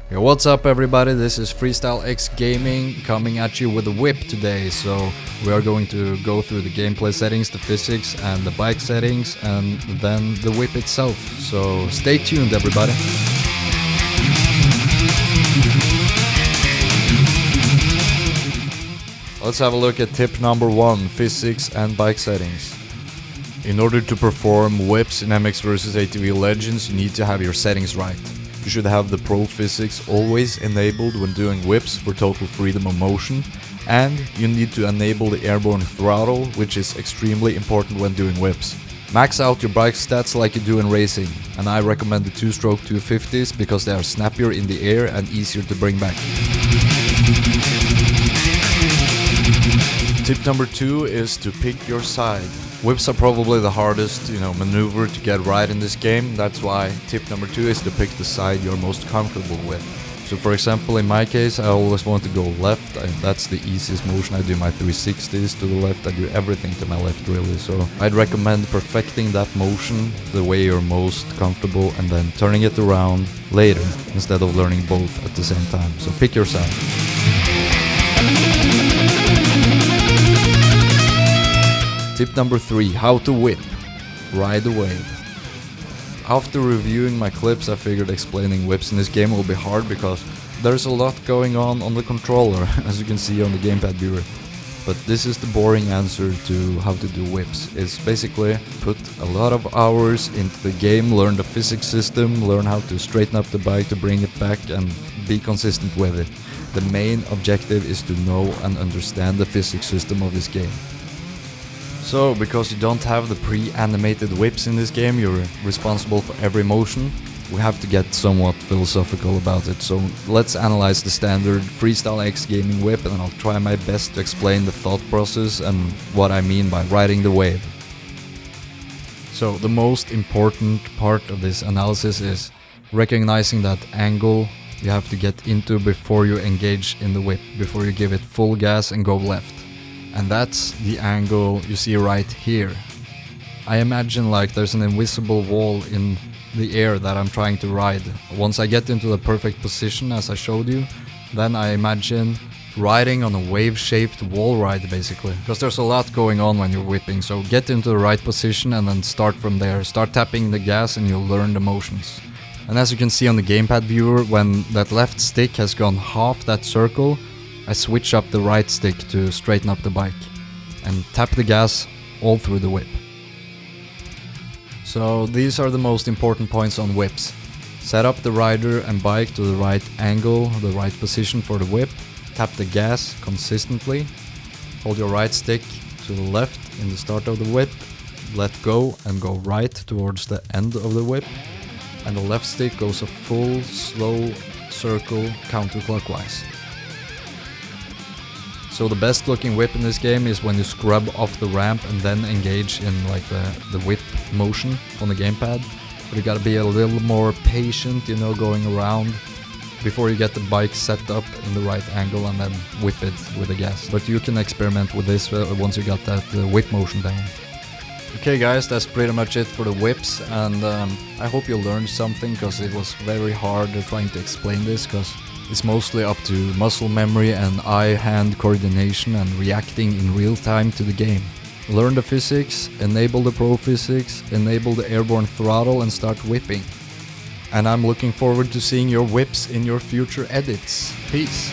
Hey, what's up everybody, this is FXGaming coming at you with a whip today. So we are going to go through the gameplay settings, the physics and the bike settings, and then the whip itself. So stay tuned everybody. Let's have a look at tip number 1, physics and bike settings. In order to perform whips in MX vs ATV Legends, you need to have your settings right. You should have the Pro Physics always enabled when doing whips for total freedom of motion, and you need to enable the airborne throttle, which is extremely important when doing whips. Max out your bike stats like you do in racing, and I recommend the 2-stroke 250s because they are snappier in the air and easier to bring back. Tip number 2 is to pick your side. Whips are probably the hardest, maneuver to get right in this game. That's why tip number 2 is to pick the side you're most comfortable with. So for example, in my case, I always want to go left. That's the easiest motion. I do my 360s to the left. I do everything to my left really. So I'd recommend perfecting that motion the way you're most comfortable and then turning it around later instead of learning both at the same time. So pick your side. Tip number 3, how to whip. Ride a wave. After reviewing my clips, I figured explaining whips in this game will be hard because there's a lot going on the controller, as you can see on the gamepad viewer. But this is the boring answer to how to do whips. It's basically put a lot of hours into the game, learn the physics system, learn how to straighten up the bike to bring it back and be consistent with it. The main objective is to know and understand the physics system of this game. So, because you don't have the pre-animated whips in this game, you're responsible for every motion, we have to get somewhat philosophical about it. So let's analyze the standard FXGaming whip, and I'll try my best to explain the thought process and what I mean by riding the wave. So the most important part of this analysis is recognizing that angle you have to get into before you engage in the whip, before you give it full gas and go left. And that's the angle you see right here. I imagine like there's an invisible wall in the air that I'm trying to ride. Once I get into the perfect position as I showed you, then I imagine riding on a wave-shaped wall ride basically. Because there's a lot going on when you're whipping, so get into the right position and then start from there. Start tapping the gas and you'll learn the motions. And as you can see on the gamepad viewer, when that left stick has gone half that circle, I switch up the right stick to straighten up the bike and tap the gas all through the whip. So these are the most important points on whips. Set up the rider and bike to the right angle, the right position for the whip. Tap the gas consistently. Hold your right stick to the left in the start of the whip. Let go and go right towards the end of the whip. And the left stick goes a full slow circle counterclockwise. So the best looking whip in this game is when you scrub off the ramp and then engage in like the whip motion on the gamepad. But you gotta be a little more patient, going around before you get the bike set up in the right angle and then whip it with the gas. But you can experiment with this once you got that whip motion down. Okay guys, that's pretty much it for the whips, and I hope you learned something because it was very hard trying to explain this because it's mostly up to muscle memory and eye-hand coordination and reacting in real time to the game. Learn the physics, enable the Pro Physics, enable the airborne throttle and start whipping. And I'm looking forward to seeing your whips in your future edits. Peace!